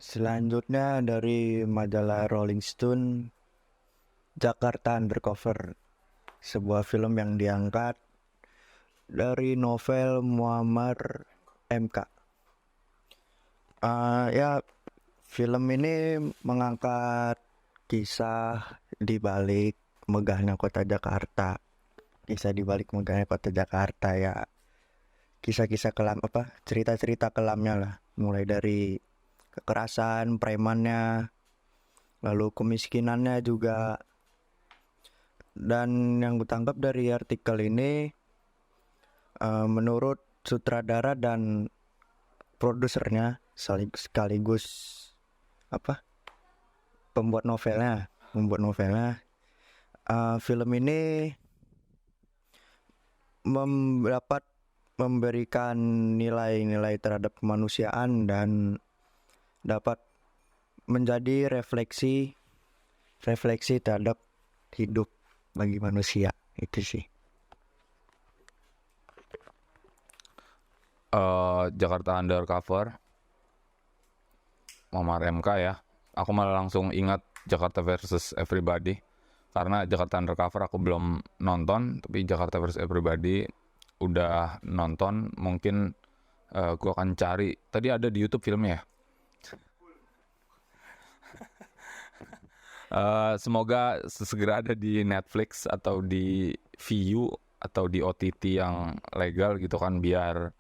Selanjutnya dari majalah Rolling Stone, Jakarta Undercover, sebuah film yang diangkat dari novel Muammar MK. Ya, film ini mengangkat kisah di balik megahnya kota Jakarta. Kisah di balik megahnya kota Jakarta ya. Kisah-kisah kelam apa? Cerita-cerita kelamnya lah. Mulai dari kekerasan, premannya, lalu kemiskinannya juga. Dan yang kutangkap dari artikel ini, menurut sutradara dan produsernya sekaligus apa pembuat novelnya, film ini dapat memberikan nilai-nilai terhadap kemanusiaan dan dapat menjadi refleksi terhadap hidup bagi manusia. Itu sih. Jakarta Undercover, Muammar MK ya. Aku malah langsung ingat Jakarta versus Everybody. Karena Jakarta Undercover aku belum nonton, tapi Jakarta versus Everybody udah nonton. Mungkin gue akan cari. Tadi ada di YouTube filmnya ya. Semoga segera ada di Netflix atau di Viu atau di OTT yang legal gitu kan, biar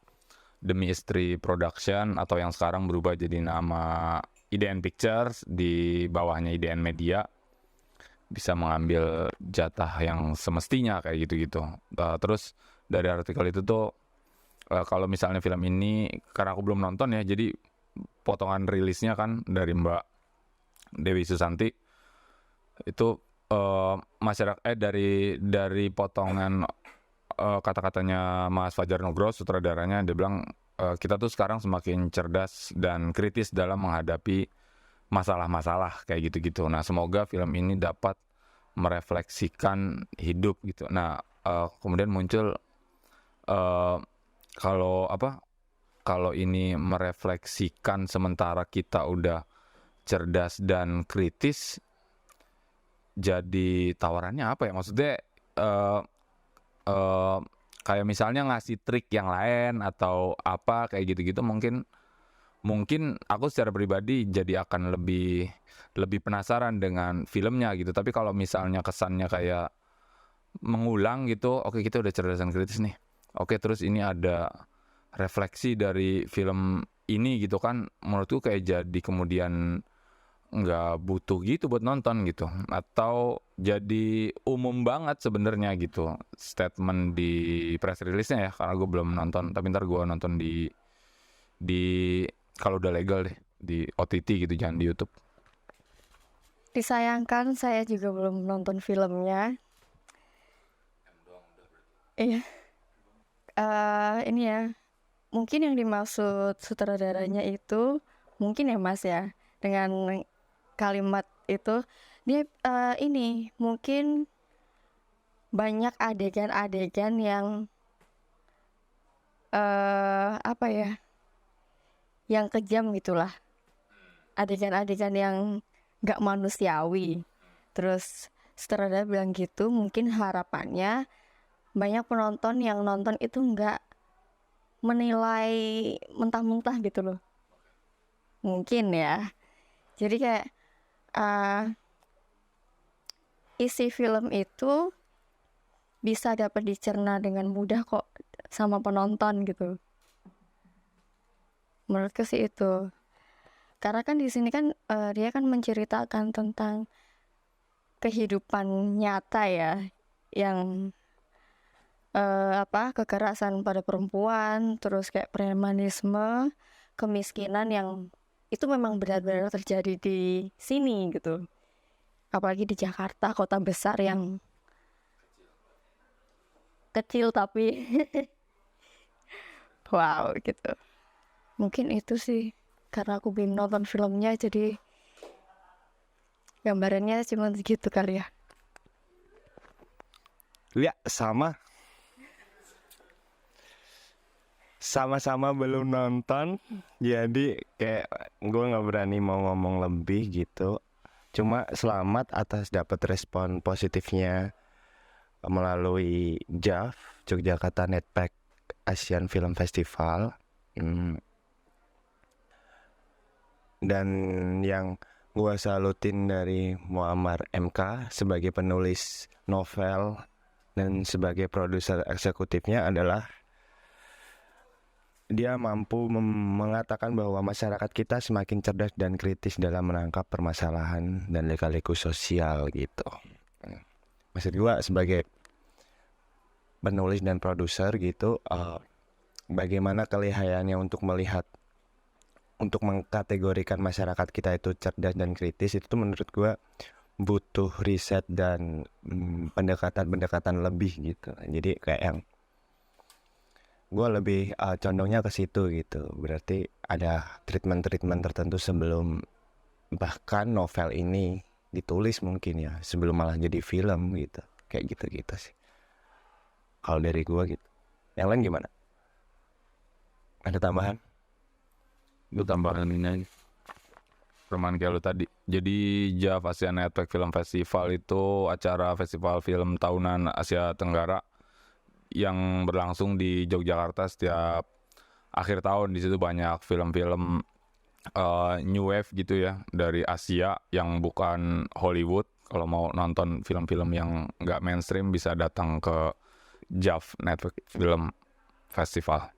Demi Istri Production atau yang sekarang berubah jadi nama IDN Pictures, di bawahnya IDN Media, bisa mengambil jatah yang semestinya kayak gitu-gitu. Terus dari artikel itu tuh, kalau misalnya film ini, karena aku belum nonton ya, jadi potongan rilisnya kan dari Mbak Dewi Susanti itu, masyarakat dari potongan kata-katanya Mas Fajar Nugro, sutradaranya, dia bilang kita tuh sekarang semakin cerdas dan kritis dalam menghadapi masalah-masalah kayak gitu-gitu. Nah, semoga film ini dapat merefleksikan hidup gitu. Nah, kemudian muncul, kalau ini merefleksikan sementara kita udah cerdas dan kritis, jadi tawarannya apa ya? Maksudnya kayak misalnya ngasih trik yang lain atau apa kayak gitu-gitu, mungkin aku secara pribadi jadi akan lebih penasaran dengan filmnya gitu. Tapi kalau misalnya kesannya kayak mengulang gitu, oke, kita udah cerdas dan kritis nih, oke, terus ini ada refleksi dari film ini gitu kan, menurutku kayak jadi kemudian nggak butuh gitu buat nonton gitu, atau jadi umum banget sebenarnya gitu statement di press release-nya ya, karena gue belum nonton, tapi ntar gue nonton di kalau udah legal deh di OTT gitu, jangan di YouTube. Disayangkan saya juga belum nonton filmnya. Iya. Ini ya, mungkin yang dimaksud sutradaranya itu, mungkin ya Mas ya, dengan kalimat itu, dia ini mungkin banyak adegan-adegan yang apa ya, yang kejam gitulah, adegan-adegan yang gak manusiawi. Terus sutradara bilang gitu, mungkin harapannya banyak penonton yang nonton itu nggak menilai mentah-mentah gitu loh, mungkin ya. Jadi kayak isi film itu bisa dapat dicerna dengan mudah kok sama penonton gitu. Menurutku sih itu. Karena kan di sini kan dia kan menceritakan tentang kehidupan nyata ya, yang kekerasan pada perempuan, terus kayak premanisme, kemiskinan yang itu memang benar-benar terjadi di sini gitu. Apalagi di Jakarta, kota besar yang kecil tapi wow gitu. Mungkin itu sih, karena aku belum nonton filmnya, jadi gambarannya cuma segitu kali ya. Ya, sama. sama-sama belum nonton, jadi kayak gue nggak berani mau ngomong lebih gitu. Cuma selamat atas dapat respon positifnya melalui JAF, Yogyakarta Netpack Asian Film Festival. Dan yang gue salutin dari Muammar MK sebagai penulis novel dan sebagai produser eksekutifnya adalah dia mampu mengatakan bahwa masyarakat kita semakin cerdas dan kritis dalam menangkap permasalahan dan lika-liku sosial gitu. Maksud gue sebagai penulis dan produser gitu, bagaimana kelihayannya untuk melihat, untuk mengkategorikan masyarakat kita itu cerdas dan kritis, itu tuh menurut gue butuh riset dan pendekatan-pendekatan lebih gitu. Jadi kayak yang gue lebih condongnya ke situ gitu. Berarti ada treatment-treatment tertentu sebelum bahkan novel ini ditulis mungkin ya, sebelum malah jadi film gitu. Kayak gitu-gitu sih kalau dari gue gitu. Yang lain gimana? Ada tambahan? Lu tambahan ini aja. Perman kayak lu tadi. Jadi JAF Asian Netpack Film Festival itu acara festival film tahunan Asia Tenggara yang berlangsung di Yogyakarta setiap akhir tahun. Di situ banyak film-film new wave gitu ya dari Asia yang bukan Hollywood. Kalau mau nonton film-film yang nggak mainstream bisa datang ke JAF Netpack Film Festival.